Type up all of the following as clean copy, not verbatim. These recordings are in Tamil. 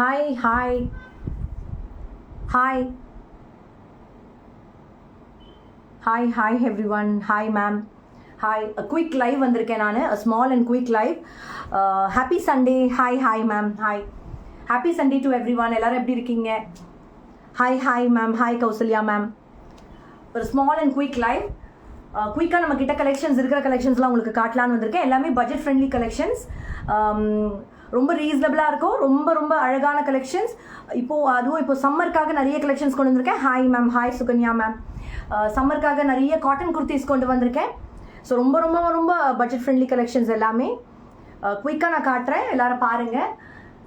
Hi, hi, hi, hi everyone. Hi, ma'am. Hi, a quick live வந்திருக்கேன் நான், a small and quick live. Happy Sunday. Hi, ma'am. Hi. Happy Sunday to everyone. எல்லாரும் எப்படி இருக்கீங்க? Hi, ma'am. Hi, Kausalya ma'am. ஒரு ஸ்மால் அண்ட் குயிக் லைவ். குயிக்காக நம்ம கிட்ட கலெக்ஷன்ஸ் இருக்கிற கலெக்ஷன்ஸ்லாம் உங்களுக்கு காட்டலான்னு வந்திருக்கேன். எல்லாமே பட்ஜெட் ஃப்ரெண்ட்லி கலெக்ஷன்ஸ், ரொம்ப ரீசனபிளாக இருக்கும். ரொம்ப அழகான கலெக்ஷன்ஸ். அதுவும் இப்போ சம்மருக்காக நிறைய கலெக்ஷன்ஸ் கொண்டு வந்திருக்கேன். Hi ma'am. Hi Sukanya ma'am. சம்மருக்காக நிறைய காட்டன் குர்த்திஸ் கொண்டு வந்திருக்கேன். ஸோ ரொம்ப பட்ஜெட் ஃப்ரெண்ட்லி கலெக்ஷன்ஸ் எல்லாமே குயிக்காக நான் காட்டுறேன், எல்லாரும் பாருங்கள்.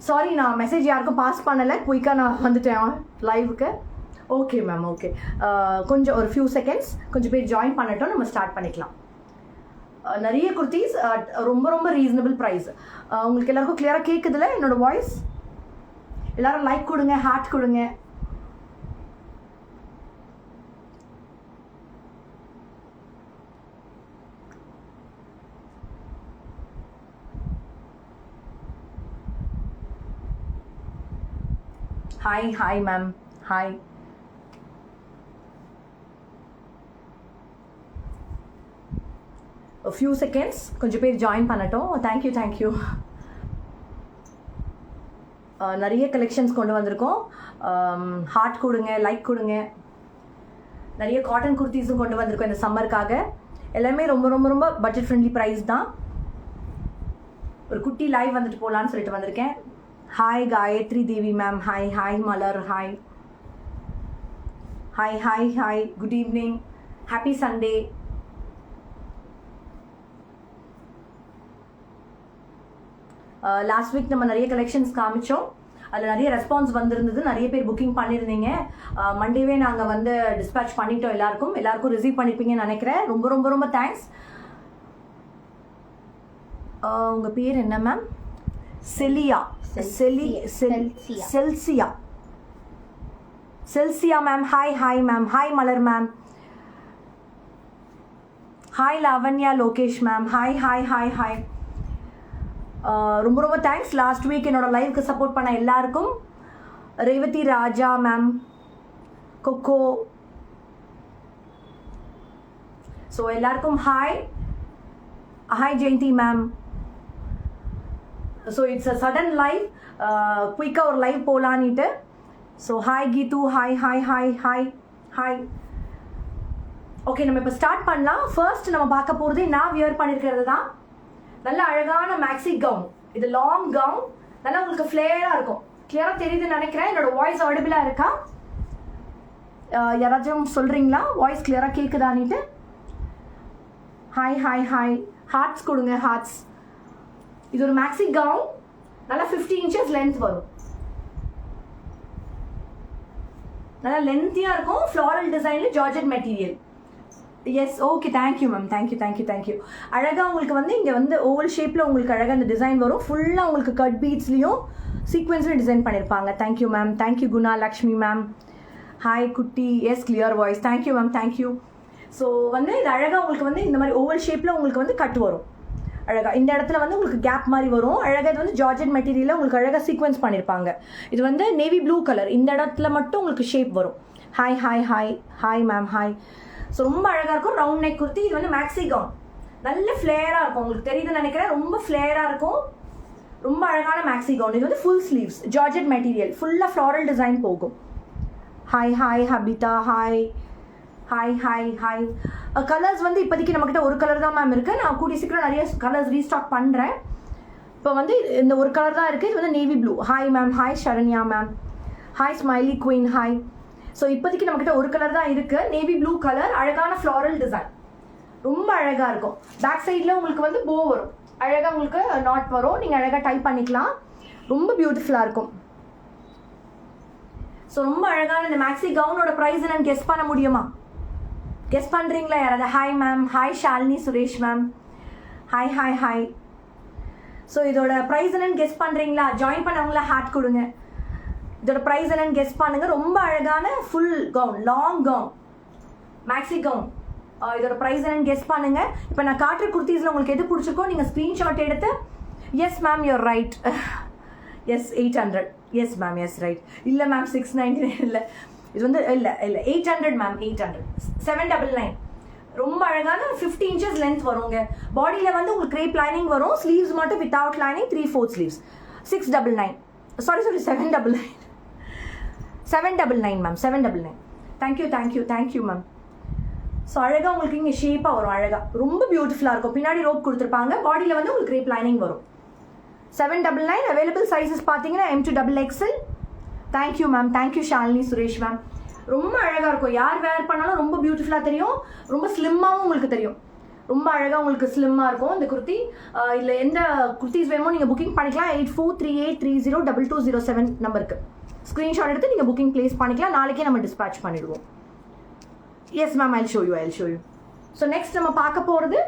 சாரி, நான் மெசேஜ் யாருக்கும் பாஸ் பண்ணலை, குயிக்காக நான் வந்துட்டேன் லைவுக்கு. Okay ma'am, okay. கொஞ்சம் ஒரு ஃபியூ செகண்ட்ஸ் கொஞ்சம் பேர் ஜாயின் பண்ணட்டும், நம்ம ஸ்டார்ட் பண்ணிக்கலாம். நிறைய குர்த்திஸ் ரொம்ப ரீசனபிள் ப்ரைஸ். உங்களுக்கு எல்லாருக்கும் கிளியராக கேட்குதுல என்னோட வாய்ஸ்? எல்லாரும் லைக் கொடுங்க, ஹார்ட் கொடுங்க. Hi ma'am. Hi. Few seconds கொஞ்சம் பேர் ஜாயின் பண்ணட்டும். தேங்க்யூ. நிறைய கலெக்ஷன்ஸ் கொண்டு வந்திருக்கோம். ஹார்ட் கொடுங்க, லைக் கொடுங்க. நிறைய காட்டன் குர்த்திஸும் கொண்டு வந்திருக்கோம் இந்த சம்மருக்காக. எல்லாமே ரொம்ப பட்ஜெட் ஃப்ரெண்ட்லி ப்ரைஸ் தான். ஒரு குட்டி லைவ் வந்துட்டு போகலான்னு சொல்லிட்டு வந்திருக்கேன். Hi Gayathri Devi ma'am. Hi Malar. Hi. Good evening. Happy Sunday. Last week நம்ம நிறைய கலெக்ஷன்ஸ் காமிச்சோம். அதில் நிறைய ரெஸ்பான்ஸ் வந்திருந்தது. நிறைய பேர் புக்கிங் பண்ணியிருந்தீங்க. மண்டேவே நாங்கள் வந்து டிஸ்பேச் பண்ணிட்டோம். எல்லாருக்கும் ரிசீவ் பண்ணியிருப்பீங்கன்னு நினைக்கிறேன். ரொம்ப தேங்க்ஸ். உங்கள் பேர் என்ன ma'am? Chelsea ma'am. Hi ma'am. Hi Malar ma'am. Hi Lavanya Lokesh ma'am. Hi. ரொம்ப தேங்க்ஸ் லாஸ்ட் வீக் என்னோட லைவ்க்கு சப்போர்ட் பண்ண எல்லாருக்கும். Revathi Raja ma'am, Coco. So எல்லாருக்கும் hi Jayanthi ma'am. So it's a sudden live, குயிக்காக ஒரு லைவ் போகலான்ட்டு. So hi Geethu. Hi. Okay, நம்ம இப்போ ஸ்டார்ட் பண்ணலாம். ஃபர்ஸ்ட் நம்ம பார்க்க போகிறது நான் வியர் பண்ணியிருக்கிறது தான். நல்ல அழகான மேக்ஸி கவுன். இது லாங் கவுன், நல்லா உங்களுக்கு ஃப்ளேராக இருக்கும். கிளியராக தெரியுதுன்னு நினைக்கிறேன். என்னோட வாய்ஸ் ஆடிபிளாக இருக்கா? யாராச்சும் சொல்கிறீங்களா வாய்ஸ் கிளியராக கேட்குதான்ட்டு? ஹாய். ஹார்ட்ஸ் கொடுங்க, ஹார்ட்ஸ். இது ஒரு மேக்ஸி கவுன், நல்லா 50 inches லென்த் வரும். நல்லா லென்த்தியாக இருக்கும். ஃப்ளாரல் டிசைனில் georgette material. Yes, okay. Thank you ma'am. Thank you. அழகாக உங்களுக்கு வந்து இங்கே வந்து ஓவல் ஷேப்பில் உங்களுக்கு அழகாக அந்த டிசைன் வரும். ஃபுல்லாக உங்களுக்கு கட் பீட்ஸ்லேயும் சீக்வென்ஸ்லையும் டிசைன் பண்ணியிருப்பாங்க. Thank you ma'am. Thank you Guna Lakshmi ma'am. Hi குட்டி. Yes, clear voice. Thank you ma'am. Thank you. So வந்து இது அழகாக உங்களுக்கு வந்து இந்த மாதிரி ஓவல் ஷேப்பில் உங்களுக்கு வந்து கட் வரும். அழகாக இந்த இடத்துல வந்து உங்களுக்கு கேப் மாதிரி வரும். அழகாக இது வந்து ஜார்ஜெட் மெட்டீரியலில் உங்களுக்கு அழகாக சீக்வென்ஸ் பண்ணியிருப்பாங்க. இது வந்து நேவி ப்ளூ கலர். இந்த இடத்துல மட்டும் உங்களுக்கு ஷேப் வரும். Hi ma'am. ஹாய். ஸோ ரொம்ப அழகாக இருக்கும். Round neck kurti. இது வந்து மேக்ஸி கவுன், நல்ல ஃப்ளேராக இருக்கும். உங்களுக்கு தெரியுதுன்னு நினைக்கிறேன். ரொம்ப ஃப்ளேராக இருக்கும். ரொம்ப அழகான மேக்ஸி கவுன். இது வந்து ஃபுல் ஸ்லீவ்ஸ், ஜார்ஜெட் மெட்டீரியல், ஃபுல்லாக ஃப்ளாரல் டிசைன் போகும். ஹாய் ஹபிதா. ஹாய். கலர்ஸ் வந்து இப்போதைக்கு நம்மக்கிட்ட ஒரு கலர் தான் மேம் இருக்குது. நான் கூடிய சீக்கிரம் நிறைய கலர்ஸ் ரீஸ்டாக் பண்ணுறேன். இப்போ வந்து இந்த ஒரு கலர் தான் இருக்குது. இது வந்து navy blue. Hi ma'am. Hi Sharanya ma'am. Hi smiley queen. Hi. So இப்போதைக்கு நம்மக்கிட்ட ஒரு கலர் தான் இருக்குது, நேவி ப்ளூ கலர். அழகான ஃப்ளாரல் டிசைன், ரொம்ப அழகாக இருக்கும். பேக் சைடில் உங்களுக்கு வந்து போ வரும். அழகாக உங்களுக்கு நாட் வரும். நீங்கள் அழகாக டைப் பண்ணிக்கலாம். ரொம்ப பியூட்டிஃபுல்லாக இருக்கும். ஸோ ரொம்ப அழகான இந்த மேக்ஸி கவுனோட ப்ரைஸ் என்னன்னு கெஸ் பண்ண முடியுமா? கெஸ் பண்ணுறீங்களா யாராவது? Hi ma'am. Hi Shalini Suresh ma'am. Hi. So இதோட ப்ரைஸ் என்னன்னு கெஸ் பண்ணுறீங்களா? ஜாயின் பண்ணவங்கள ஹார்ட் கொடுங்க. இதோட ப்ரைஸ் என்னன்னு கெஸ் பண்ணுங்க. ரொம்ப அழகான full gown, long gown, maxi gown. இதோட ப்ரைஸ் என்னன்னு கெஸ் பண்ணுங்க. இப்போ நான் காட்டுற குர்த்திஸில் உங்களுக்கு எது பிடிச்சிருக்கோ நீங்கள் ஸ்க்ரீன்ஷாட் எடுத்து yes ma'am you're right. Yes 800. Yes ma'am, yes right. இல்லை மேம் 699 இல்லை, இது வந்து இல்லை 800 மேம், 800. 799 ரொம்ப அழகான 50 inches லென்த் வருங்க. பாடியில் வந்து உங்களுக்கு கிரேப் லைனிங் வரும், ஸ்லீவ்ஸ் மட்டும் without lining 3/4 sleeves. 699 sorry 799 799 ma'am, 799. Thank you ma'am. So அழகாக உங்களுக்கு இங்கே ஷேப்பாக வரும், அழகாக ரொம்ப பியூட்டிஃபுல்லாக இருக்கும். பின்னாடி ரோப் கொடுத்துருப்பாங்க, பாடியில் வந்து உங்களுக்கு கிரேப் லைனிங் வரும். 799 அவைலபிள் சைஸஸ் பார்த்தீங்கன்னா M to XXL. Thank you ma'am, thank you Shalini Suresh ma'am. ரொம்ப அழகாக இருக்கும், யார் வேர் பண்ணாலும் ரொம்ப பியூட்டிஃபுல்லாக தெரியும், ரொம்ப ஸ்லிம்மாகவும் உங்களுக்கு தெரியும். ரொம்ப அழகாக உங்களுக்கு ஸ்லிம்மாக இருக்கும் இந்த குர்த்தி. இதில் எந்த குர்த்திஸ் வேணுமோ நீங்கள் புக்கிங் பண்ணிக்கலாம். 8438302207 நம்பருக்கு ஸ்க்ரீன்ஷாட் எடுத்து நீங்கள் புக்கிங் ப்ளேஸ் பண்ணிக்கலாம். நாளைக்கே நம்ம டிஸ்பேச் பண்ணிடுவோம். Yes ma'am, Jal show you. So next நம்ம பார்க்க போகிறது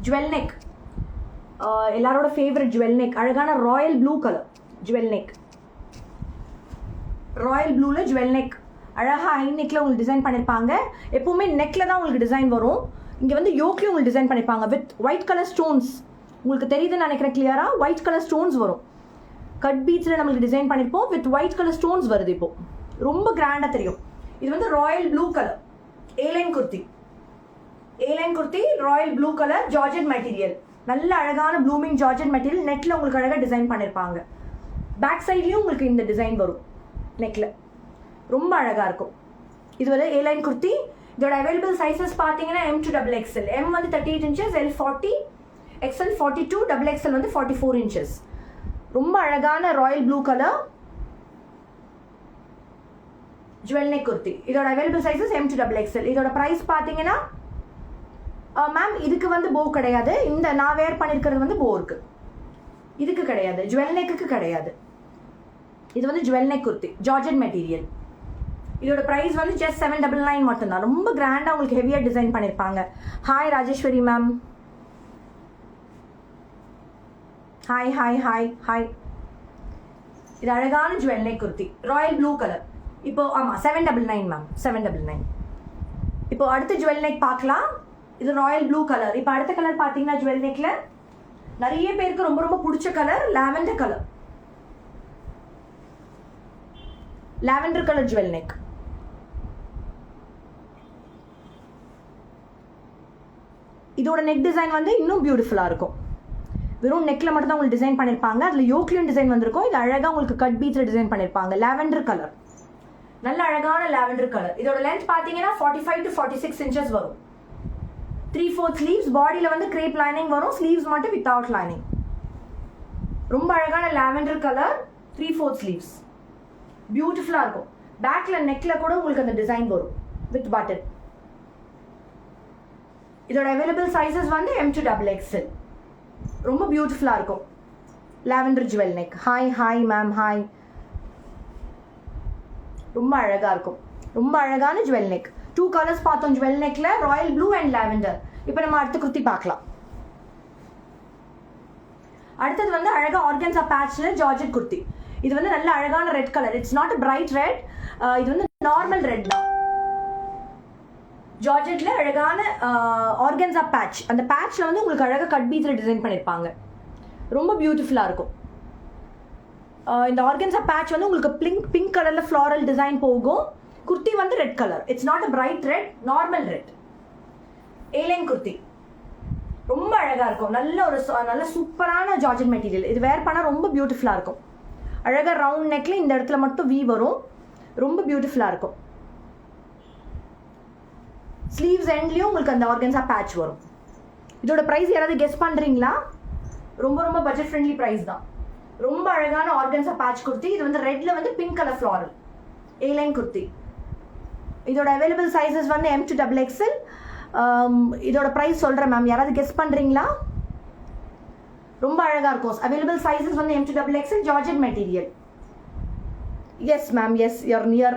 ஜுவல் நெக். எல்லாரோட ஃபேவரட் ஜுவல் நெக், அழகான royal blue colour jewel neck. Royal ப்ளூவில் ஜுவல் நெக், அழகாக ஹை நெக்கில் உங்களுக்கு டிசைன் பண்ணியிருப்பாங்க. எப்போவுமே நெக்கில் தான் உங்களுக்கு டிசைன் வரும். இங்கே வந்து யோக்லேயும் உங்களுக்கு டிசைன் பண்ணியிருப்பாங்க வித் ஒயிட் கலர் ஸ்டோன்ஸ். உங்களுக்கு தெரியுதுன்னு நினைக்கிறேன் கிளியராக, ஒயிட் கலர் ஸ்டோன்ஸ் வரும். கட் பீட்ஸில் நம்மளுக்கு டிசைன் பண்ணியிருப்போம், வித் ஒயிட் கலர் ஸ்டோன்ஸ் வருது. இப்போது ரொம்ப கிராண்டாக தெரியும். இது வந்து Royal blue colour airline kurti, royal blue colour georgette material. நல்ல அழகான ப்ளூமிங் ஜார்ஜெட் மெட்டீரியல். நெட்டில் உங்களுக்கு அழகாக டிசைன் பண்ணியிருப்பாங்க. பேக் சைட்லேயும் உங்களுக்கு இந்த டிசைன் வரும் நெக்கில், ரொம்ப அழகாக இருக்கும். இது வந்து ஏலைன் குர்த்தி. இதோட அவைலபிள் சைஸஸ் பார்த்தீங்கன்னா M to XXL. M வந்து 38 inches, L 40, XL 42, XXL வந்து 44 inches. ரொம்ப அழகான royal blue colour jewel neck kurti. இதோட available sizes M to XXL. இதோட ப்ரைஸ் பார்த்தீங்கன்னா மேம் இதுக்கு வந்து போ கிடையாது, இந்த நான் வேர் பண்ணியிருக்கிறது வந்து போ இருக்கு, இதுக்கு கிடையாது, ஜுவல் நெக்குக்கு கிடையாது. இது வந்து jewel neck kurti georgette material. இதோட ப்ரைஸ் வந்து ஜஸ்ட் 799 மட்டும்தான். ரொம்ப கிராண்டாக உங்களுக்கு ஹெவியாக டிசைன் பண்ணியிருப்பாங்க. Hi Rajeshwari ma'am, hi. இது அழகான jewel neck kurti royal blue colour. இப்போ ஆமாம் 799 மேம், 799. இப்போ அடுத்த ஜுவல் நெக் பார்க்கலாம். இது ராயல் ப்ளூ கலர். இப்போ அடுத்த கலர் பார்த்தீங்கன்னா ஜுவல் நெக்ல நிறைய பேருக்கு ரொம்ப ரொம்ப பிடிச்ச colour lavender colour jewel neck. இதோட நெக் டிசைன் வந்து இன்னும் பியூட்டிஃபுல்லாக இருக்கும். வெறும் நெக்கில் மட்டும் தான் உங்களுக்கு டிசைன் பண்ணியிருப்பாங்க, அதில் யோக்லியும் டிசைன் வந்திருக்கும். இது அழகாக உங்களுக்கு கட் பீட்ஸில் டிசைன் பண்ணியிருப்பாங்க. லாவெண்டர் கலர், நல்ல அழகான லாவெண்டர் கலர். இதோட லென்த் பார்த்தீங்கன்னா 45 to 46 inches வரும். 3/4 ஸ்லீவ்ஸ். பாடியில் வந்து கிரேப் லைனிங் வரும், ஸ்லீவ்ஸ் மட்டும் வித்தவுட் லைனிங். ரொம்ப அழகான லாவெண்டர் கலர் 3/4 ஸ்லீவ்ஸ், பியூட்டிஃபுல்லாக இருக்கும். பேக்கில் நெக்கில் கூட உங்களுக்கு அந்த டிசைன் வரும் வித் பட்டன். இதோட அவைலபிள் சைஸஸ் வந்து M to XXL. ரொம்ப பியூட்டிஃபுல்லாக இருக்கும் lavender jewel neck. Hi ma'am, hi. ரொம்ப அழகாக இருக்கும், ரொம்ப அழகான ஜுவல் நெக். 2 கலர்ஸ் பார்த்தோம் ஜுவல் நெக்ல, ராயல் ப்ளூ அண்ட் லாவெண்டர். இப்போ நம்ம அடுத்த குர்த்தி பார்க்கலாம். அடுத்தது வந்து அழகா ஆர்கன்ஸா பேட்ச்ல ஜார்ஜெட் குர்த்தி. இது வந்து நல்ல அழகான red colour. It's not a bright red, இது வந்து நார்மல் ரெட் தான். ஜார்ஜெட்ல அழகான ஆர்கன்ஸா பேட்ச். அந்த பேட்ச்ல வந்து உங்களுக்கு அழகாக கட் பீட்ஸ்ல டிசைன் பண்ணியிருப்பாங்க. ரொம்ப பியூட்டிஃபுல்லாக இருக்கும். இந்த ஆர்கன்ஸா பேட்ச் வந்து உங்களுக்கு பிங்க் கலர்ல ஃப்ளாரல் டிசைன் போகும். குர்த்தி வந்து red colour. It's not a bright red, normal red. Airline kurti ரொம்ப அழகாக இருக்கும். நல்ல சூப்பரான ஜார்ஜெட் மெட்டீரியல். இது வேர் பண்ணால் ரொம்ப பியூட்டிஃபுல்லாக இருக்கும். அழகாக ரவுண்ட் நெக்ல இந்த இடத்துல மட்டும் வி வரும், ரொம்ப பியூட்டிஃபுல்லாக இருக்கும். ஸ்லீவ்ஸ் எண்ட்லேயும் உங்களுக்கு அந்த ஆர்கன்ஸா பேட்ச் வரும். இதோட ப்ரைஸ் யாராவது கெஸ் பண்ணுறீங்களா? ரொம்ப ரொம்ப பட்ஜெட் ஃப்ரெண்ட்லி ப்ரைஸ் தான். ரொம்ப அழகான ஆர்கன்ஸா பேட்ச் குர்த்தி. இது வந்து ரெட்ல வந்து pink colour floral A line kurti. இதோட அவைலபிள் சைஸஸ் வந்து M to XXL. இதோட ப்ரைஸ் சொல்கிறேன் மேம், யாராவது கெஸ் பண்ணுறீங்களா? ரொம்ப அழகாக இருக்கும். அவைலபிள் சைஸஸ் வந்து M to XXL georgette material. Yes ma'am, yes you're near.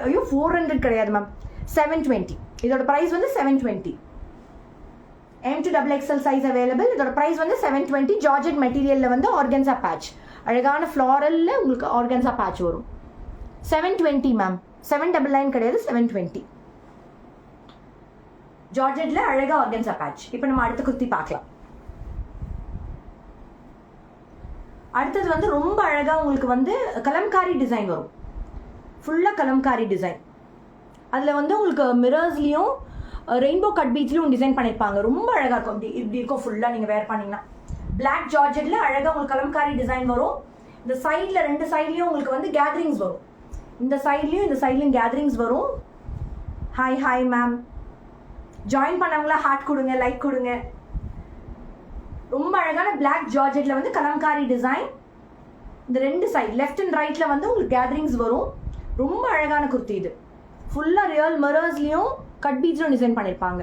ஐயோ 400 கிடையாது மேம், 720. இதோட ப்ரைஸ் வந்து 720. M to XXL size available. இதோட ப்ரைஸ் வந்து 720. ஜார்ஜெட் மெட்டீரியலில் வந்து ஆர்கன்ஸா பேட்ச், அழகான ஃப்ளாரலில் உங்களுக்கு ஆர்கன்ஸா பேட்ச் வரும். 720 மேம், 799 கிடையாது, 720. ஜார்ஜெட்ல அழகா ஆர்கன்ஸா பேட்ச். இப்போ நம்ம அடுத்த குர்த்தி பார்க்கலாம். அடுத்தது வந்து ரொம்ப அழகா உங்களுக்கு வந்து கலம்காரி டிசைன் வரும். ஃபுல்லா கலம்காரி டிசைன். அதுல வந்து உங்களுக்கு மிரர்ஸ்லயும் ரெயின்போ கட் பீட்ஸ்லயும் டிசைன் பண்ணிருப்பாங்க. ரொம்ப அழகா இருக்கும். இப்படி இருக்கும் ஃபுல்லா நீங்க வேர் பண்ணீங்கன்னா. பிளாக் ஜார்ஜெட்ல அழகா உங்களுக்கு கலம்காரி டிசைன் வரும். இந்த சைட்ல 2 சைட்லயும் உங்களுக்கு வந்து கேதரிங்ஸ் வரும். இந்த சைட்லயும் கேதரிங்ஸ் வரும். Hi ma'am. ஜாயின் பண்ணவங்களா ஹார்ட் கொடுங்க, லைக் கொடுங்க. ரொம்ப அழகான பிளாக் ஜார்ஜெட்ல வந்து கலம்காரி டிசைன். இந்த 2 சைட் லெஃப்ட் அண்ட் ரைட்ல வந்து உங்களுக்கு கேதரிங்ஸ் வரும். ரொம்ப அழகான குர்த்தி இது. ஃபுல்லா ரியல் மிரர்ஸ்லயும் கட் பீட்ஸ்லயும் டிசைன் பண்ணிருப்பாங்க.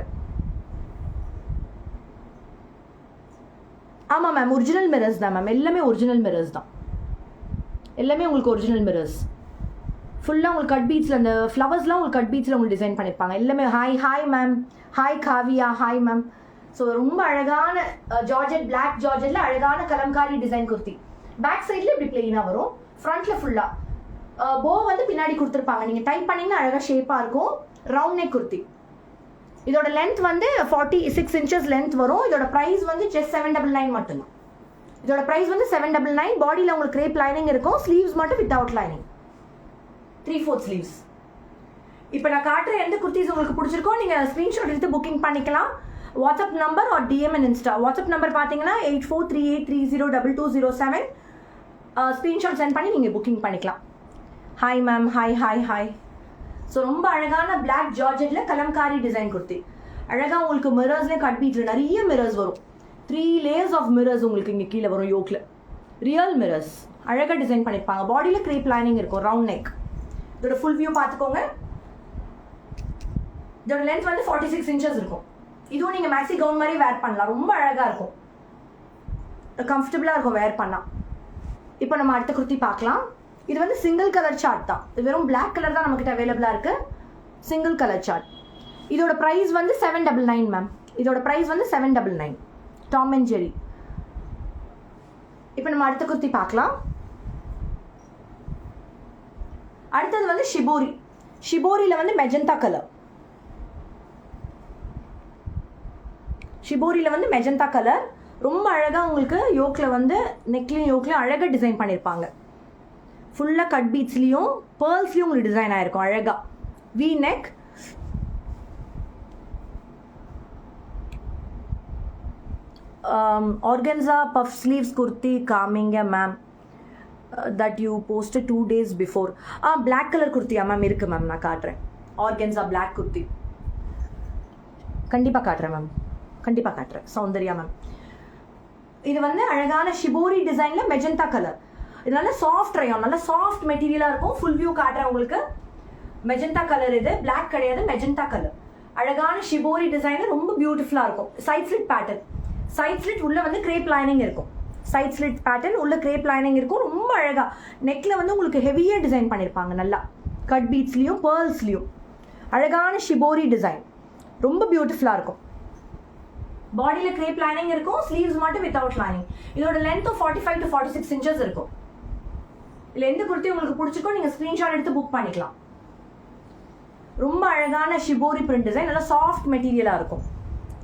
ஆமா மேம், ஒரிஜினல் மிரர்ஸ் தான் மேம். எல்லாமே ஒரிஜினல் மிரர்ஸ் தான். எல்லாமே உங்களுக்கு ஒரிஜினல் மிரர்ஸ். ஃபுல்லா உங்களுக்கு கட் பீட்ஸ்ல அந்த ஃப்ளவர்ஸ்லாம் உங்களுக்கு கட் பீட்ஸ்ல உங்களுக்கு டிசைன் பண்ணிருப்பாங்க. எல்லாமே hi ma'am. Hi Kavya. Hi ma'am. So ரொம்ப அழகான ஜார்ஜெட், பிளாக் ஜார்ஜெட்ல அழகான கலம்காரி டிசைன் குர்த்தி. பேக் சைட்ல இப்படி பிளெயினா வரும். ஃப்ரண்ட்ல ஃபுல்லா போ வந்து பின்னாடி கொடுத்துருப்பாங்க. நீங்க டைப் பண்ணீங்கன்னா அழகா ஷேப்பா இருக்கும். Round neck kurti. இதோட லென்த் வந்து 46 inches லென்த் வரும். இதோட பிரைஸ் வந்து ஜஸ்ட் 799 மட்டும்தான். இதோட பிரைஸ் வந்து 799. பாடியில் உங்களுக்கு கிரேப் லைனிங் இருக்கும். ஸ்லீவ்ஸ் மட்டும் வித்தவுட் லைனிங். 3/4 ஸ்லீவ்ஸ். இப்போ நான் காட்டுற எந்த குர்த்திஸ் உங்களுக்கு பிடிச்சிருக்கோ நீங்க ஸ்கிரீன்ஷாட் எடுத்து புக்கிங் பண்ணிக்கலாம். WhatsApp number or DM and Insta. WhatsApp number பார்த்தீங்கன்னா 8438302207. ஸ்கிரீன்ஷாட் சென்ட் பண்ணி நீங்கள் புக்கிங் பண்ணிக்கலாம். Hi ma'am. ஹாய். ஸோ ரொம்ப அழகான பிளாக் ஜார்ஜெட்ல கலம்காரி டிசைன் குர்த்தி. அழகாக உங்களுக்கு மிரர்ஸ்லேயே கட் பீட்ல நிறைய மிரர்ஸ் வரும். 3 layers ஆஃப் மிரர்ஸ் உங்களுக்கு இங்கே கீழே வரும். யோக்ல ரியல் மிரர்ஸ் அழகாக டிசைன் பண்ணியிருப்பாங்க. பாடியில் கிரேப் லைனிங் இருக்கும். Round neck. இதோட ஃபுல் வியூ பார்த்துக்கோங்க. இதோட லென்த் வந்து 46 inches இருக்கும். இதுவும் நீங்கள் மேக்ஸி கவுன் மாதிரி வேர் பண்ணலாம். ரொம்ப அழகாக இருக்கும். கம்ஃபர்டபுளாக இருக்கும் வேர் பண்ணால். இப்போ நம்ம அடுத்த குர்த்தி பார்க்கலாம். இது வந்து சிங்கிள் கலர் சார்ட் தான். இது வெறும் பிளாக் கலர் தான் நம்மகிட்ட அவைலபிளா இருக்கு. Single colour chart. இதோட பிரைஸ் வந்து 799 மேம். இதோட பிரைஸ் வந்து 799. Tom and Jerry. இப்போ நம்ம அடுத்த குர்த்தி பார்க்கலாம். அடுத்தது வந்து ஷிபோரி. ஷிபோரியில வந்து மெஜந்தா கலர். ஷிபோரியில வந்து மெஜந்தா கலர். ரொம்ப அழகா உங்களுக்கு யோக்ல வந்து நெக்லையும் யோக்லையும் அழகா டிசைன் பண்ணியிருப்பாங்க. ஃபுல்லாக கட் பீட்ஸ்லையும் பேர்ல்ஸ்லையும் உங்களுக்கு டிசைன் ஆயிருக்கும். அழகா V neck. Organza puff sleeves kurti காமிங்க ma'am. That you post 2 days before. Black colour குர்த்தியா மேம்? இருக்கு மேம், நான் காட்டுறேன். ஆர்கன்ஸா பிளாக் குர்த்தி கண்டிப்பாக காட்டுறேன் மேம். கண்டிப்பாக காட்டுறேன். சௌந்தர்யா மேம். இது வந்து அழகான ஷிபோரி டிசைன்ல மெஜந்தா கலர். இது நல்ல சாஃப்ட் ரயான், நல்ல சாஃப்ட் மெட்டீரியலா இருக்கும். ஃபுல் வியூ காட்டுறேன் உங்களுக்கு. Magenta colour. இது பிளாக் கிடையாது, மெஜந்தா கலர். அழகான ஷிபோரி டிசைன். ரொம்ப பியூட்டிஃபுல்லா இருக்கும். Side slit pattern. Side slit உள்ள வந்து கிரேப் லைனிங் இருக்கும். சைட் ஸ்லிட் பேட்டர்ன் உள்ள கிரேப் லைனிங் இருக்கும். ரொம்ப அழகா நெக்ல வந்து உங்களுக்கு ஹெவியா டிசைன் பண்ணிருப்பாங்க. நல்லா கட் பீட்ஸ்லயும் பேர்ல்ஸ்லயும் அழகான ஷிபோரி டிசைன். ரொம்ப பியூட்டிஃபுல்லா இருக்கும். பாடியில கிரேப் லைனிங் இருக்கும். ஸ்லீவ்ஸ் மட்டும் வித்தவுட் லைனிங். இதோட லென்த் 45 to 46 inches இருக்கும். இல்லை எந்த குர்த்தி உங்களுக்கு பிடிச்சிக்கோ நீங்கள் ஸ்க்ரீன்ஷாட் எடுத்து புக் பண்ணிக்கலாம். ரொம்ப அழகான ஷிபோரி பிரிண்ட் டிசைன். நல்லா சாஃப்ட் மெட்டீரியலாக இருக்கும்.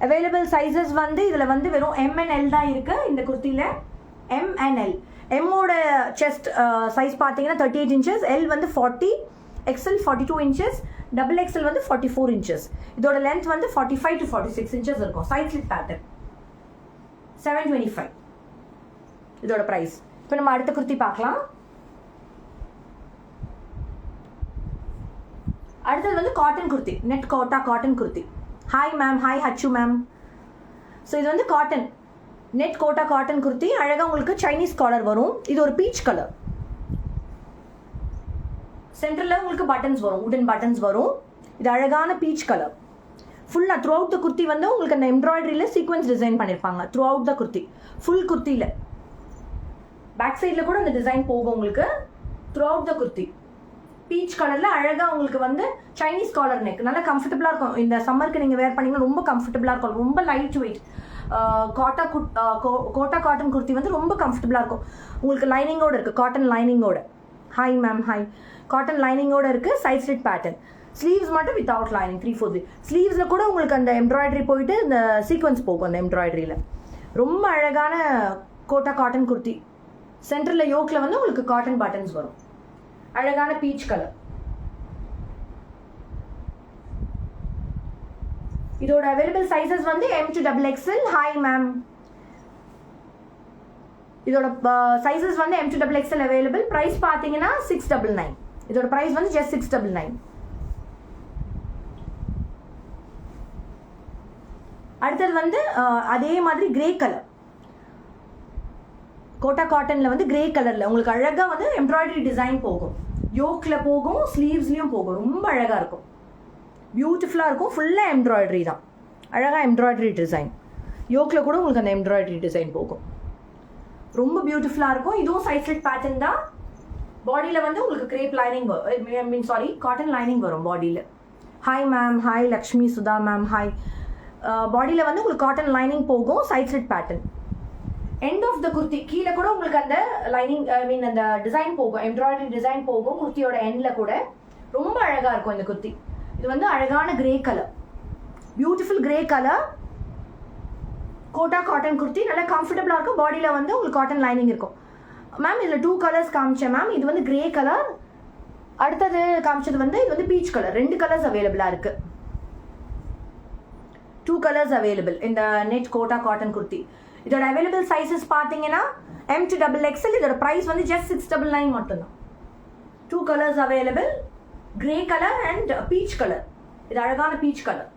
அவைலபிள் சைஸஸ் வந்து இதில் வந்து வெறும் M&L தான் இருக்குது இந்த குர்த்தியில். M&L. எம்மோட செஸ்ட் சைஸ் பார்த்தீங்கன்னா 38 inches. L வந்து 40. XL 42 inches. XXL வந்து 44 inches. இதோட லென்த் வந்து 45 to 46 inches இருக்கும். Side slit pattern. 725 இதோட ப்ரைஸ். இப்போ நம்ம அடுத்த குர்த்தி பார்க்கலாம். அடுத்தது வந்து cotton kurti. Net gota cotton kurti. Hi ma'am. Hi Hachu ma'am. So இது வந்து cotton net gota cotton kurti. அழகாக உங்களுக்கு சைனீஸ் காலர் வரும். இது ஒரு பீச் கலர். சென்டரில் உங்களுக்கு பட்டன்ஸ் வரும். உடன் பட்டன்ஸ் வரும். இது அழகான பீச் கலர். ஃபுல்லாக த்ரூ அவுட் த குர்த்தி வந்து உங்களுக்கு அந்த எம்ப்ராய்டரியில் சீக்வன்ஸ் டிசைன் பண்ணியிருப்பாங்க. Throughout the kurti. Full குர்த்தியில் பேக் சைடில் கூட அந்த டிசைன் போகும் உங்களுக்கு. Throughout the kurti peach கலரில் அழகாக உங்களுக்கு வந்து சைனீஸ் காலர் நெக். நல்லா கம்ஃபர்டபுளாக இருக்கும். இந்த சம்மருக்கு நீங்கள் வேர் பண்ணிங்கன்னா ரொம்ப கம்ஃபர்டபுளாக இருக்கும். ரொம்ப light weight. Gota cotton kurti வந்து ரொம்ப கம்ஃபர்டபுளாக இருக்கும். உங்களுக்கு லைனிங்கோடு இருக்குது. காட்டன் லைனிங்கோட. Hi ma'am. ஹாய். காட்டன் லைனிங்கோட இருக்குது. Side slit pattern. ஸ்லீவ்ஸ் மட்டும் வித்தவுட் லைனிங் 3/4 ஸ்லீவ்ஸில் கூட உங்களுக்கு அந்த எம்ப்ராய்டரி போயிட்டு இந்த சீக்வன்ஸ் போகும் அந்த எம்ப்ராய்டரியில். ரொம்ப அழகான கோட்டா காட்டன் குர்த்தி. சென்டரில் யோக்கில் வந்து உங்களுக்கு காட்டன் பட்டன்ஸ் வரும். அழகான பீச் கலர். இதோட அவைலபிள் சைஸஸ் வந்து M to XXL. Hi ma'am. இதோட சைஸஸ் வந்து M to XXL available. Price பார்த்தீங்கன்னா 699. இதோட ப்ரைஸ் வந்து ஜஸ்ட் 699. அடுத்தது வந்து அதே மாதிரி கிரே கலர். கோட்டா காட்டனில் வந்து கிரே கலரில் உங்களுக்கு அழகாக வந்து எம்ப்ராய்டரி டிசைன் போகும். யோக்கில் போகும், ஸ்லீவ்ஸ்லேயும் போகும். ரொம்ப அழகாக இருக்கும், பியூட்டிஃபுல்லாக இருக்கும். ஃபுல்லாக எம்ப்ராய்டரி தான். அழகாக எம்ப்ராய்டரி டிசைன். யோக்கில் கூட உங்களுக்கு அந்த எம்ப்ராய்டரி டிசைன் போகும். ரொம்ப பியூட்டிஃபுல்லாக இருக்கும். இதுவும் சைட் ஸ்லிட் பேட்டர்ன் தான். பாடியில் வந்து உங்களுக்கு கிரேப் லைனிங் வரும். காட்டன் லைனிங் வரும் பாடியில். Hi ma'am. Hi Lakshmi Sudha ma'am. Hi. பாடியில் வந்து உங்களுக்கு காட்டன் லைனிங் போகும். Side slit pattern. End of the kurti கீழே கூட உங்களுக்கு அந்த லைனிங் அந்த டிசைன் போகும். எம்ப்ராய்டரி டிசைன் போகும் குர்த்தியோட எண்டில் கூட. ரொம்ப அழகாக இருக்கும் இந்த குர்த்தி. இது வந்து அழகான grey colour, beautiful grey colour. Kota cotton kurti நல்லா கம்ஃபர்டபுளாக இருக்கும். பாடியில் வந்து உங்களுக்கு காட்டன் லைனிங் இருக்கும். மேம் இதில் 2 கலர்ஸ் காமிச்சேன் மேம். இது வந்து கிரே கலர். அடுத்தது காமிச்சது வந்து இது வந்து பீச் கலர். 2 கலர்ஸ் அவைலபிளாக இருக்குது. 2 கலர்ஸ் அவைலபிள் இந்த நெட் கோட்டா காட்டன் குர்த்தி. இதோட அவைலபிள் சைஸஸ் பார்த்தீங்கன்னா M to XXL. இதோட ப்ரைஸ் வந்து ஜஸ்ட் 699 மட்டும்தான். 2 colours available. Grey colour and peach colour. இது அழகான பீச் கலர்.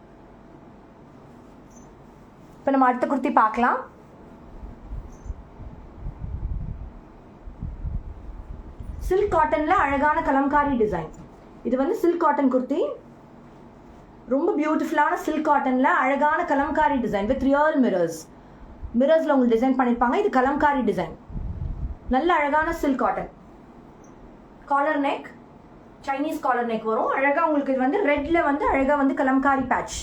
இப்போ நம்ம அடுத்த குர்த்தி பார்க்கலாம். சில்க் காட்டனில் அழகான கலம்காரி டிசைன். இது வந்து சில்க் காட்டன் குர்த்தி. ரொம்ப பியூட்டிஃபுல்லான சில்க் காட்டனில் அழகான kalamkari design with real mirrors. மிரர்ஸில் உங்களுக்கு டிசைன் பண்ணியிருப்பாங்க. இது கலம்காரி டிசைன். நல்ல அழகான silk cotton. Collar neck, Chinese collar neck வரும். அழகாக உங்களுக்கு இது வந்து ரெட்டில் வந்து அழகாக வந்து கலம்காரி பேட்ச்.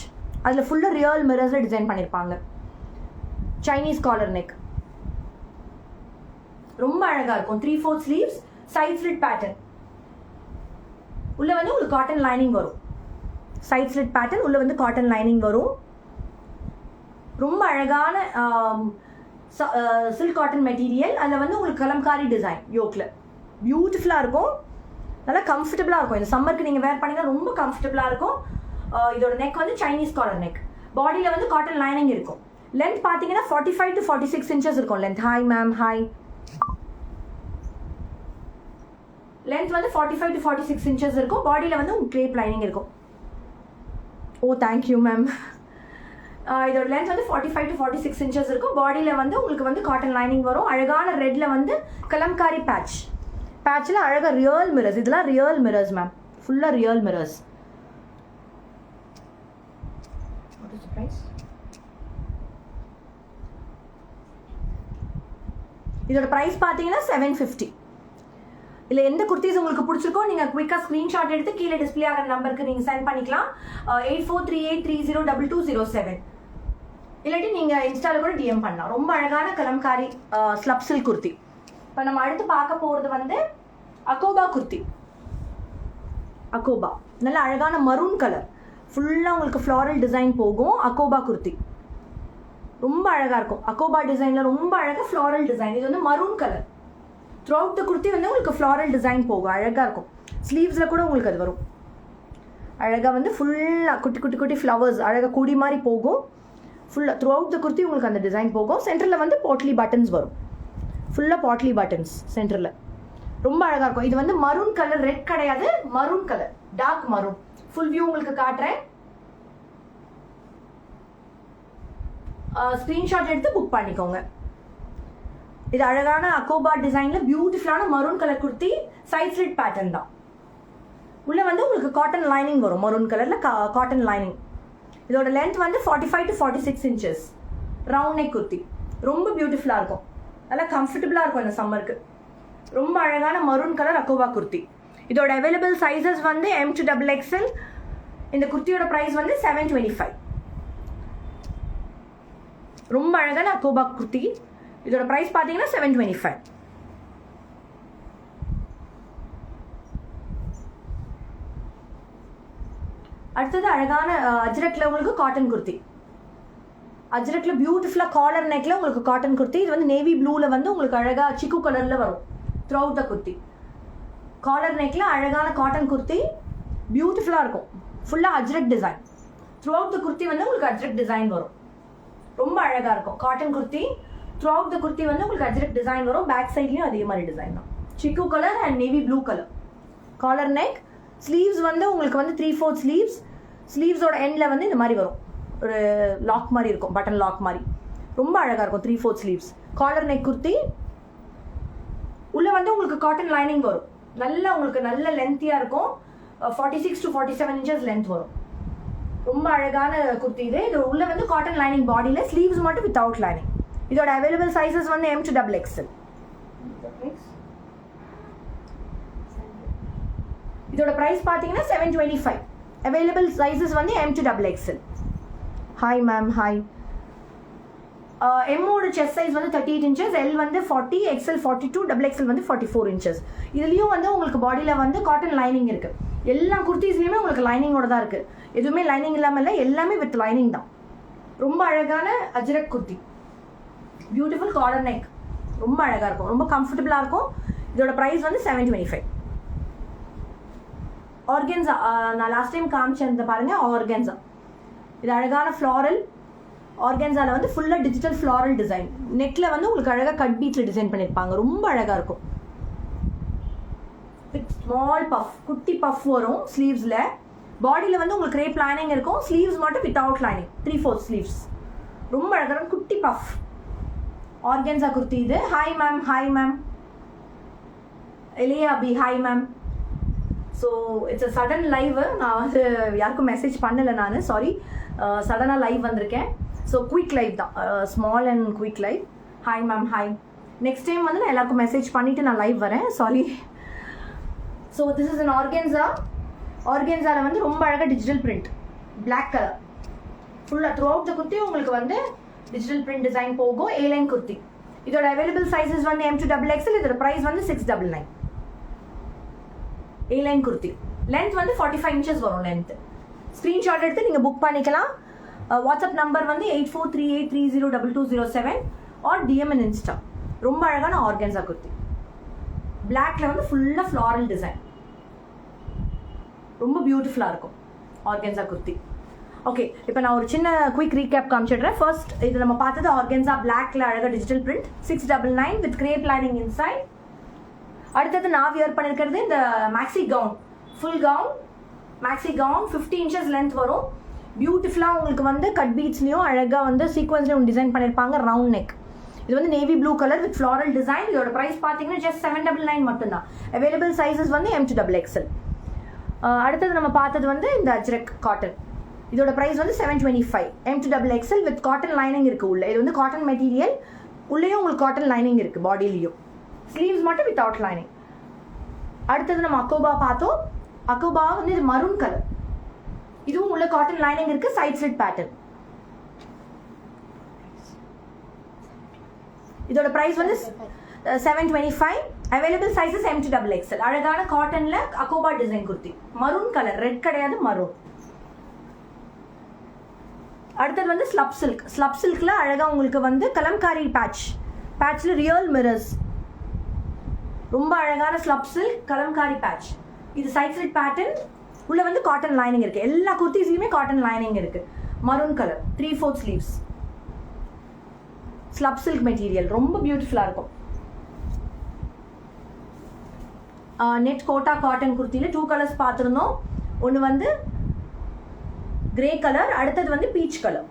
அதில் ஃபுல்லாக ரியல் மிரர்ஸில் டிசைன் பண்ணியிருப்பாங்க. சைனீஸ் காலர் நெக் ரொம்ப அழகாக இருக்கும். 3/4 ஸ்லீவ்ஸ், சைட் ஸ்லிட் பேட்டர்ன். உள்ளே வந்து உங்களுக்கு காட்டன் லைனிங் வரும். சைட் ஸ்லிட் பேட்டர்ன், உள்ளே வந்து காட்டன் லைனிங் வரும். ரொம்ப அழகான சில்க் காட்டன் மெட்டீரியல். அதில் வந்து உங்களுக்கு கலம்காரி டிசைன் யோக்கில். பியூட்டிஃபுல்லாக இருக்கும். நல்லா கம்ஃபர்டபுளாக இருக்கும். இந்த சம்மருக்கு நீங்கள் வேர் பண்ணிங்கன்னா ரொம்ப கம்ஃபர்டபுளாக இருக்கும். இதோட நெக் வந்து சைனீஸ் காலர் நெக். பாடியில் வந்து காட்டன் லைனிங் இருக்கும். லென்த் பார்த்தீங்கன்னா 45 to 46 inches இருக்கும் length. Hi ma'am. Hi. Length வந்து 45 to 46 inches இருக்கும். பாடியில் வந்து உங்களுக்கு கிரேப் லைனிங் இருக்கும். ஓ தேங்க்யூ மேம். இதோட லென்த் வந்து 45 to 46 inches இருக்கும். பாடியில் வந்து உங்களுக்கு வந்து காட்டன் லைனிங் வரும். அழகான ரெட்டில் வந்து கலம்காரி பேட்ச். பேட்சில் அழகாக ரியல் மிரர்ஸ். இதெல்லாம் ரியல் மிரர்ஸ் மேம். ஃபுல்லாக real mirrors. What is the price? இதோட ப்ரைஸ் பார்த்தீங்கன்னா 750. இல்லை எந்த குர்த்திஸ் உங்களுக்கு பிடிச்சிருக்கோ நீங்கள் குயிக்காக ஸ்க்ரீன்ஷாட் எடுத்து கீழே டிஸ்பிளே ஆகிற நம்பருக்கு நீங்கள் சென்ட் பண்ணிக்கலாம். 8438302207. இல்லாட்டி நீங்கள் இன்ஸ்டாவில் கூட டிஎம் பண்ணலாம். ரொம்ப அழகான கலம்காரி ஸ்லப் சில்க் குர்த்தி. இப்போ நம்ம அடுத்து பார்க்க போகிறது வந்து அகோபா குர்த்தி. அகோபா நல்ல அழகான மரூன் கலர். ஃபுல்லாக உங்களுக்கு ஃப்ளாரல் டிசைன் போகும். அகோபா குர்த்தி ரொம்ப அழகாக இருக்கும். அகோபா டிசைனில் ரொம்ப அழகாக ஃப்ளாரல் டிசைன். இது வந்து maroon colour. Throughout the kurti வந்து உங்களுக்கு ஃப்ளாரல் டிசைன் போகும். அழகாக இருக்கும். ஸ்லீவ்ஸில் கூட உங்களுக்கு அது வரும். அழகாக வந்து ஃபுல்லாக குட்டி குட்டி குட்டி ஃப்ளவர்ஸ் அழகாக கூடி மாதிரி போகும். ஃபுல்லாக த்ரூ அவுட் த குர்த்தி உங்களுக்கு அந்த டிசைன் போகும். சென்டரில் வந்து பாட்லி பட்டன்ஸ் வரும். ஃபுல்லாக பாட்லி பட்டன்ஸ் சென்டரில். ரொம்ப அழகாக இருக்கும். இது வந்து மரூன் கலர், ரெட் கிடையாது, maroon colour, dark maroon. Full view உங்களுக்கு காட்டுறேன். ஸ்க்ரீன்ஷாட் எடுத்து புக் பண்ணிக்கோங்க. இது அழகான அகோபா டிசைனில் பியூட்டிஃபுல்லான maroon colour kurti. Side slit pattern தான். உள்ளே வந்து உங்களுக்கு காட்டன் லைனிங் வரும். மரூன் கலரில் காட்டன் லைனிங். இதோட லென்த் வந்து 45 to 46 inches. Round neck kurti. ரொம்ப பியூட்டிஃபுல்லாக இருக்கும். நல்லா கம்ஃபர்டபுளாக இருக்கும் இந்த சம்மருக்கு. ரொம்ப அழகான மரூன் கலர் அகோபா குர்த்தி. இதோட அவைலபிள் சைஸஸ் வந்து M to XXL. இந்த குர்த்தியோட ப்ரைஸ் வந்து 725. ரொம்ப அழகான அகோபா குர்த்தி. இதோட ப்ரைஸ் பார்த்தீங்கன்னா 725. அடுத்தது அழகான அஜ்ரக்ல உங்களுக்கு காட்டன் குர்த்தி. அஜ்ரக்ல பியூட்டிஃபுல்லாக காலர் நெக்ல உங்களுக்கு காட்டன் குர்த்தி. இது வந்து நேவி ப்ளூவில் வந்து உங்களுக்கு அழகாக சிக்கு கலரில் வரும் throughout the kurti. Collar நெக்ல அழகான காட்டன் குர்த்தி பியூட்டிஃபுல்லாக இருக்கும். ஃபுல்லாக ajrak design. Throughout the kurti வந்து உங்களுக்கு அஜ்ரக் டிசைன் வரும். ரொம்ப அழகாக இருக்கும் cotton kurti. Throughout the kurti வந்து உங்களுக்கு அஜ்ரக் டிசைன் வரும். பேக் சைட்லேயும் அதே மாதிரி டிசைன் தான். Chikoo colour and navy blue colour. Collar neck. Sleeves வந்து உங்களுக்கு வந்து 3/4 ஸ்லீவ்ஸ். ஸ்லீவ்ஸோட எண்டில் வந்து இந்த மாதிரி வரும். ஒரு லாக் மாதிரி இருக்கும், பட்டன் லாக் மாதிரி. ரொம்ப அழகாக இருக்கும் 3/4 ஸ்லீவ்ஸ். Collar neck kurti. உள்ளே வந்து உங்களுக்கு காட்டன் லைனிங் வரும். உங்களுக்கு நல்ல லென்த்தியாக இருக்கும். 46 to 47 inches லென்த் வரும். ரொம்ப அழகான குர்த்தி இது. இது உள்ளே வந்து காட்டன் லைனிங் பாடியில், ஸ்லீவ்ஸ் மட்டும் வித்தவுட் லைனிங். இதோட அவைலபிள் சைஸஸ் வந்து M to XXL. இதோட ப்ரைஸ் பார்த்தீங்கன்னா 725. அவைலபிள் சைஸஸ் வந்து M to XXL. Hi ma'am, hi. எம்மோட செஸ்ட் சைஸ் வந்து 38 inches, L வந்து 40, XL 42, XXL வந்து 44 inches. இதுலேயும் வந்து உங்களுக்கு பாடியில் வந்து காட்டன் லைனிங் இருக்குது. எல்லா குர்த்திஸ்லையுமே உங்களுக்கு லைனிங்கோட தான் இருக்குது. எதுவுமே லைனிங் இல்லாமல் இல்லை, எல்லாமே வித் லைனிங் தான். ரொம்ப அழகான ajrakh kurti. Beautiful collar neck. ரொம்ப அழகாக இருக்கும், ரொம்ப கம்ஃபர்டபுளாக இருக்கும். இதோட ப்ரைஸ் வந்து 725. ஆர்கென்ஸா நான் லாஸ்ட் டைம் காமிச்சேன் பாருங்க, ஆர்கென்ஸா. இது அழகான ஃப்ளாரல். ஆர்கென்ஸாவில் வந்து ஃபுல்லாக டிஜிட்டல் ஃப்ளாரல் டிசைன். நெக்கில் வந்து உங்களுக்கு அழகாக கட் பீட்ஸில் டிசைன் பண்ணியிருப்பாங்க. ரொம்ப அழகாக இருக்கும். வித் ஸ்மால் பஃப், குட்டி பஃப் வரும் ஸ்லீவ்ஸில். பாடியில் வந்து உங்களுக்கு கிரேப் லைனிங் இருக்கும். ஸ்லீவ்ஸ் மட்டும் வித்தவுட் லைனிங், 3/4 ஸ்லீவ்ஸ். ரொம்ப அழகான குட்டி பஃப் ஆர்கென்ஸா குர்த்தி இது. Hi ma'am, hi ma'am. Eliya Abi, hi ma'am. So it's a sudden live. நான் வந்து யாருக்கும் மெசேஜ் பண்ணலை நான், சாரி. சடனாக லைவ் வந்திருக்கேன். ஸோ குயிக் லைவ் தான், small and quick live. Hi ma'am, hi. Next time வந்து நான் எல்லாருக்கும் மெசேஜ் பண்ணிவிட்டு நான் லைவ் வரேன், sorry. So this is an organza. ஆர்கென்ஸாவில் வந்து ரொம்ப அழகாக டிஜிட்டல் பிரிண்ட், பிளாக் கலர். ஃபுல்லாக த்ரூ அவுட் த குர்த்தி உங்களுக்கு வந்து டிஜிட்டல் பிரிண்ட் டிசைன் போகும். A-line குர்த்தி. இதோட அவைலபிள் சைஸஸ் வந்து M to XXL. இதோட ப்ரைஸ் வந்து 699. A-line குர்த்தி. லென்த் வந்து 45 inches வரும் லென்த். ஸ்க்ரீன்ஷாட் எடுத்து நீங்கள் புக் பண்ணிக்கலாம். வாட்ஸ்அப் நம்பர் வந்து 8438302207 ஆர் DM and Insta. ரொம்ப அழகான ஆர்கென்ஸா குர்த்தி. பிளாக்ல வந்து ஃபுல்லாக ஃப்ளாரல் டிசைன். ரொம்ப பியூட்டிஃபுல்லாக இருக்கும் ஆர்கென்ஸா குர்த்தி. ஓகே, இப்போ நான் ஒரு சின்ன குயிக் ரீகேப் காமிச்சிடுறேன். ஃபர்ஸ்ட் இது நம்ம பார்த்தது ஆர்கென்ஸா பிளாக்ல அழகாக digital print 699 with grape lining inside. அடுத்தது நான் வியர் பண்ணியிருக்கிறது இந்த maxi gown, full gown maxi gown. 50 inches length வரும். பியூட்டிஃபுல்லாக உங்களுக்கு வந்து கட் பீட்ஸ்லையும் அழகாக வந்து சீக்வன்ஸ்லையும் டிசைன் பண்ணியிருப்பாங்க. Round neck. இது வந்து navy blue colour with floral design. இதோட ப்ரைஸ் பார்த்தீங்கன்னா ஜஸ்ட் 799 மட்டும்தான். அவைலபிள் சைஸஸ் வந்து M to XXL. அடுத்தது நம்ம பார்த்தது வந்து இந்த அஜ்ரக் காட்டன். இதோட ப்ரைஸ் வந்து 725. M to XXL with cotton lining இருக்குது உள்ள. இது வந்து காட்டன் மெட்டீரியல். உள்ளேயும் உங்களுக்கு காட்டன் லைனிங் இருக்குது பாடியிலையும். ஸ்லீவ்ஸ் மட்டும் வித்தவுட் லைனிங். அடுத்தது நம்ம அக்கோபா பார்த்தோம். அக்கோபா வந்து இது மரூன் கலர். இதுவும் உள்ள காட்டன் லைனிங் இருக்குது. Side slit pattern. இதோட ப்ரைஸ் வந்து 725. Available sizes M to XXL. அழகான காட்டன்ல அக்கோபா design kurti. Maroon colour, red கிடையாது, மரூன். அடுத்தது வந்து ஸ்லப் சில்க். ஸ்லப் சில்க்ல அழகா உங்களுக்கு வந்து கலம்காரி பேட்ச்ல ரியல் மிரர்ஸ். ரொம்ப அழகான ஸ்லப் சில்க் கலம்காரி பேட்ச். இது சைட் ஸ்லிட் பேட்டர்ன். உள்ள வந்து காட்டன் லைனிங் இருக்கு. எல்லா குர்த்திஸ்லயுமே காட்டன் லைனிங் இருக்கு. Maroon colour, 3/4 sleeves. Slub silk material ரொம்ப பியூட்டிஃபுல்லா இருக்கும். நெட் கோட்டா காட்டன் குர்த்தியில 2 கலர்ஸ் பார்த்துருந்தோம். ஒன்று வந்து கிரே கலர், அடுத்தது வந்து peach colour.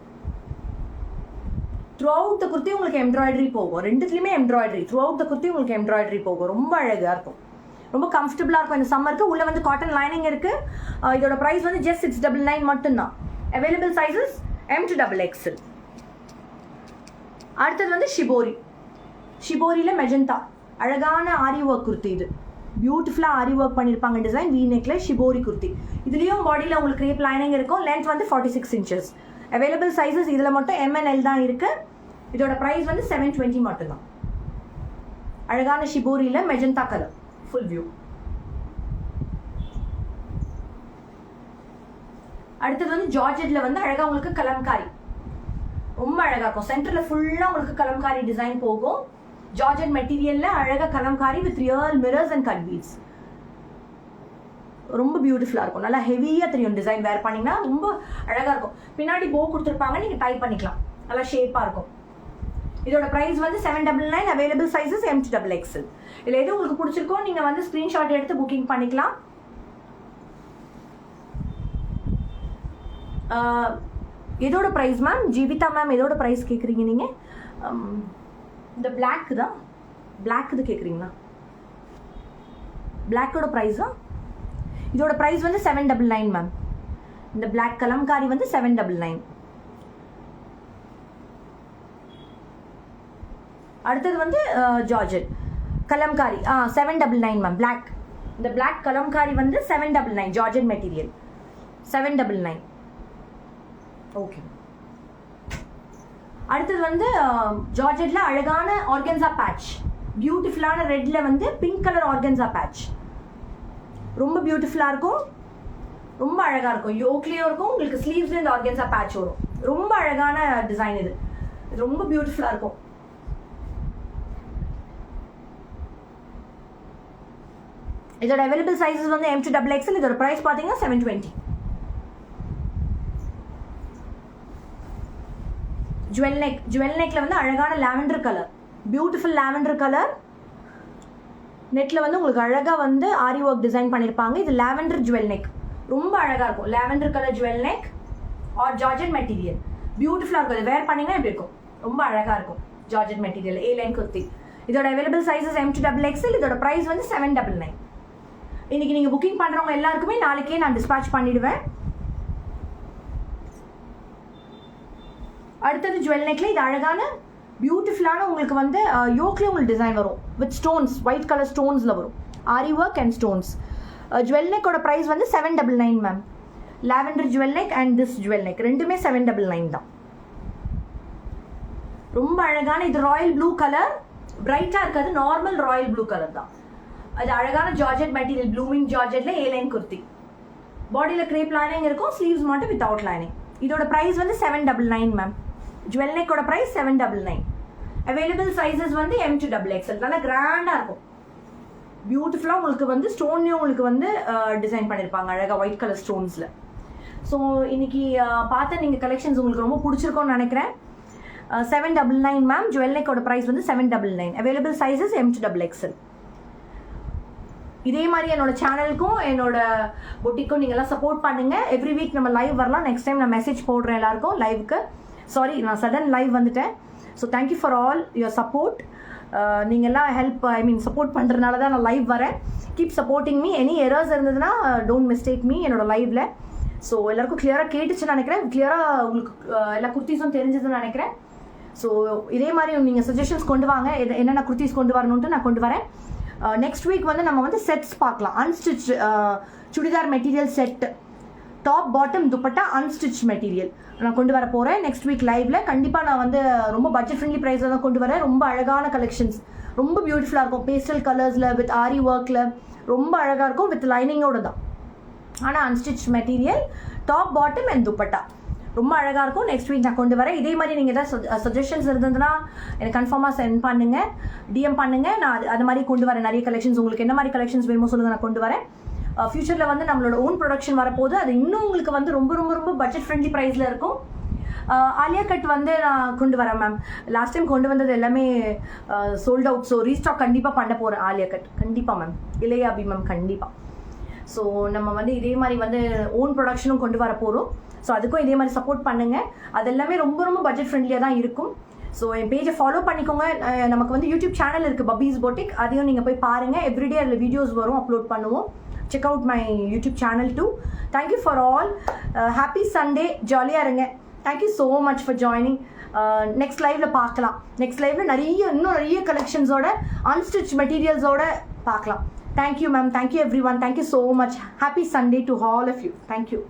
Throughout the kurti உங்களுக்கு எம்ப்ராய்டரி போகும். ரெண்டுத்துலையுமே embroidery. Throughout the kurti உங்களுக்கு எம்ப்ராய்டரி போகும். ரொம்ப அழகாக இருக்கும், ரொம்ப கம்ஃபர்டபுளாக இருக்கும் இந்த சம்மருக்கு. உள்ள வந்து காட்டன் லைனிங் இருக்கு. இதோட ப்ரைஸ் வந்து ஜஸ்ட் 699 மட்டும்தான். Available sizes M to XXL. அடுத்தது வந்து ஷிபோரி. ஷிபோரியில் மெஜந்தா அழகான ஆரி ஒர்க் குர்த்தி. இது பியூட்டிஃபுல்லாக ஆரி ஒர்க் பண்ணியிருப்பாங்க டிசைன். வி நெக்ல ஷிபோரி குர்த்தி. இதுலேயும் பாடியில் உங்களுக்கு கிரேப் லைனிங் இருக்கும். லென்த் வந்து 46 inches. அவைலபிள் சைஸஸ் இதில் மட்டும் M and L தான் இருக்கு. இதோட ப்ரைஸ் வந்து 720 மட்டும்தான். அழகான ஷிபோரியில் மெஜந்தா கலர் ஃபுல் வியூ. அடுத்தது வந்து ஜார்ஜெட்ல வந்து அழகா உங்களுக்கு கலம்காரி, ரொம்ப அழகா இருக்கும். சென்டர்ல ஃபுல்லா உங்களுக்கு கலம்காரி டிசைன் போகும். ஜார்ஜெட் மெட்டீரியல்ல அழகா kalamkari with real mirrors and cut beads. ரொம்ப பியூட்டிஃபுல்லா இருக்கும். நல்லா ஹெவியா தெரியும். டிசைன் வேர் பண்ணீங்கன்னா ரொம்ப அழகா இருக்கும். பின்னாடி போ கொடுத்துருப்பாங்க, நீங்க டைப் பண்ணிக்கலாம். நல்லா ஷேப்பா இருக்கும். இதோட பிரைஸ் வந்து 799. Available sizes M to XXL. இதுல எது உங்களுக்கு பிடிச்சிருக்கோ நீங்க வந்து ஸ்கிரீன்ஷாட் எடுத்து புக்கிங் பண்ணிக்கலாம். இதோட பிரைஸ் மேம் ஜீவிதா மேம் இதோட பிரைஸ் கேட்குறீங்க நீங்க? இந்த பிளாக் தான், பிளாக் இது கேட்குறீங்களா? பிளாக்கோட ப்ரைஸா? இதோட ப்ரைஸ் வந்து 799 மேம். இந்த பிளாக் கலம்காரி வந்து 799. அடுத்தது வந்து ஜார்ஜெட் கலம்காரி 799 மேம். பிளாக், இந்த பிளாக் கலம்காரி வந்து 799 ஜார்ஜெட் மெட்டீரியல் 799. ஓகே. அடுத்தது வந்து ஜார்ஜெட்ல அழகான ஆர்கன்சா பேட்ச், பியூட்டிஃபுல்லான ரெட்ல வந்து பிங்க் கலர் ஆர்கன்சா பேட்ச், ரொம்ப பியூட்டிஃபுல்லா இருக்கும். ரொம்ப அழகா இருக்கும். யோக்லயும் இருக்கும், உங்களுக்கு ஸ்லீவ்ஸ்ல இந்த ஆர்கன்சா பேட்ச் வரும். ரொம்ப அழகான டிசைன் இது. ரொம்ப பியூட்டிஃபுல்லா இருக்கும். இதோட அவைலபிள் சைஸஸ் வந்து M to XXL. இதோட பிரைஸ் பாத்தீங்கன்னா 720. ஜுவல் நெக்ல வந்து அழகான lavender colour, beautiful lavender colour. நெட்ல வந்து உங்களுக்கு அழகா வந்து ஆரி ஒர்க் டிசைன் பண்ணிருப்பாங்க. இது லாவெண்டர் ஜுவல் நெக், ரொம்ப அழகா இருக்கும். Lavender colour jewel neck or georgette material, பியூட்டிஃபுல்லா இருக்கும். இது வேர் பண்ணீங்கன்னா எப்படி இருக்கும்? ரொம்ப அழகா இருக்கும். Georgette material A line kurti. இதோட available sizes M to XXL. இதோட பிரைஸ் வந்து 799. இன்னைக்கு நீங்க புக்கிங் பண்றவங்க எல்லாருக்குமே நாளைக்கே நான் டிஸ்பாச் பண்ணிடுவேன். அடுத்தது ஜுவல் நெக்ல இது அழகான பியூட்டிஃபுல்லான உங்களுக்கு வந்து யோக்ல உங்களுக்கு டிசைன் வரும் வித் ஸ்டோன்ஸ், ஒயிட் கலர் ஸ்டோன்ஸ்ல வரும். ஆரி ஒர்க் அண்ட் ஸ்டோன்ஸ். ஜுவல் நெக்கோட பிரைஸ் வந்து 799 ma'am. Lavender jewel neck and this jewel neck ரெண்டுமே 799 தான். ரொம்ப அழகான இது ராயல் ப்ளூ கலர், பிரைட்டா இருக்காது, நார்மல் ராயல் ப்ளூ கலர் தான். அது அழகான ஜார்ஜெட் மெட்டீரியல், ப்ளூமிங் ஜார்ஜெட்ல A லைன் குர்த்தி. பாடியில கிரேப் லைனிங் இருக்கும், ஸ்லீவ்ஸ் மட்டும் வித்அவுட் லைனிங். இதோட பிரைஸ் வந்து 799 மேம். ஜுவல் நெக்கோட பிரைஸ் 799. அவைலபிள் சைஸஸ் வந்து M to XXL. நல்லா கிராண்டா இருக்கும். பியூட்டிஃபுல்லா உங்களுக்கு வந்து ஸ்டோன்லயும் உங்களுக்கு வந்து டிசைன் பண்ணிருப்பாங்க அழகா ஒயிட் கலர் ஸ்டோன்ஸ்ல. ஸோ இன்னைக்கு பார்த்த நீங்க கலெக்ஷன்ஸ் உங்களுக்கு ரொம்ப பிடிச்சிருக்கும்னு நினைக்கிறேன். 799 மேம். ஜுவல் நெக்கோட பிரைஸ் வந்து 799. Available sizes M to XXL. இதே மாதிரி என்னோட சேனலுக்கும் என்னோட பொட்டிக்கும் நீங்க எல்லாம் சப்போர்ட் பண்ணுங்க. எவ்ரி வீக் நம்ம லைவ் வரலாம். நெக்ஸ்ட் டைம் நான் மெசேஜ் போடுறேன் எல்லாருக்கும் லைவுக்கு. சாரி, நான் சடன் லைவ் வந்துட்டேன். So thank you for all your support. நீங்கள்லாம் சப்போர்ட் பண்ணுறதுனால தான் நான் லைவ் வரேன். Keep supporting me. Any errors இருந்ததுன்னா டோன்ட் மிஸ்டேக் மீ என்னோட லைவ்ல. ஸோ எல்லாருக்கும் கிளியராக கேட்டுச்சுன்னு நினைக்கிறேன். கிளியராக உங்களுக்கு எல்லா குர்த்திஸும் தெரிஞ்சதுன்னு நினைக்கிறேன். ஸோ இதே மாதிரி நீங்கள் சஜஷன்ஸ் கொண்டு வாங்க, என்னென்ன குர்த்திஸ் கொண்டு வரணுன்ட்டு நான் கொண்டு வரேன். நெக்ஸ்ட் வீக் வந்து நம்ம வந்து செட்ஸ் பார்க்கலாம். Unstitch churidar material set, top bottom dupatta unstitch material நான் கொண்டு வர போகிறேன் நெக்ஸ்ட் வீக் லைவ்ல. கண்டிப்பாக நான் வந்து ரொம்ப பட்ஜெட் ஃப்ரெண்ட்லி ப்ரைஸில் தான் கொண்டு வரேன். ரொம்ப அழகான கலெக்ஷன்ஸ், ரொம்ப பியூட்டிஃபுல்லாக இருக்கும். பேஸ்டல் கலர்ஸில் வித் ஆரி ஒர்க்கில் ரொம்ப அழகாக இருக்கும். வித் லைனிங்கோட தான், ஆனால் unstitch material, top bottom and dupatta ரொம்ப அழகாக இருக்கும். நெக்ஸ்ட் வீக் நான் கொண்டு வரேன். இதே மாதிரி நீங்கள் ஏதாவது சஜஷன்ஸ் இருந்ததுன்னா எனக்கு கன்ஃபார்மாக சென்ட் பண்ணுங்கள், DM பண்ணுங்கள். நான் அது மாதிரி கொண்டு வரேன் நிறைய கலெக்ஷன்ஸ். உங்களுக்கு என்ன மாதிரி கலெக்ஷன்ஸ் வேணுமோ சொல்லுங்கள், நான் கொண்டு வரேன். ஃபியூச்சரில் வந்து நம்மளோட ஓன் ப்ரொடக்ஷன் வரப்போது. அது இன்னும் உங்களுக்கு வந்து ரொம்ப ரொம்ப ரொம்ப பட்ஜெட் ஃப்ரெண்ட்லி ப்ரைஸில் இருக்கும். ஆலியா கட் வந்து நான் கொண்டு வரேன் மேம். லாஸ்ட் டைம் கொண்டு வந்தது எல்லாமே சோல்ட் அவுட். ஸோ ரீஸ்டாக் கண்டிப்பாக பண்ண போகிறேன் ஆலியா கட். கண்டிப்பாக மேம். இல்லையா அபி மேம்? கண்டிப்பாக. ஸோ நம்ம வந்து இதே மாதிரி வந்து ஓன் ப்ரொடக்ஷனும் கொண்டு வர போகிறோம். ஸோ அதுக்கும் இதே மாதிரி சப்போர்ட் பண்ணுங்கள். அது எல்லாமே ரொம்ப ரொம்ப பட்ஜெட் ஃப்ரெண்ட்லியாக தான் இருக்கும். ஸோ என் பேஜை ஃபாலோ பண்ணிக்கோங்க. நமக்கு வந்து யூடியூப் சேனல் இருக்குது பப்பீஸ் பொட்டிக், அதையும் நீங்கள் போய் பாருங்கள். எவ்ரிடே அதில் வீடியோஸ் வரும், அப்லோட் பண்ணுவோம். Check out my YouTube channel too. Thank you for all. Happy Sunday. ஜாலியாக இருங்க. Thank you so much for joining. Next லைவ்ல பார்க்கலாம். நெக்ஸ்ட் லைவ்ல இன்னும் நிறைய கலெக்ஷன்ஸோட அன்ஸ்டிச் மெட்டீரியல்ஸோட பார்க்கலாம். Thank you ma'am. Thank you everyone. Thank you so much. Happy Sunday to all of you. Thank you.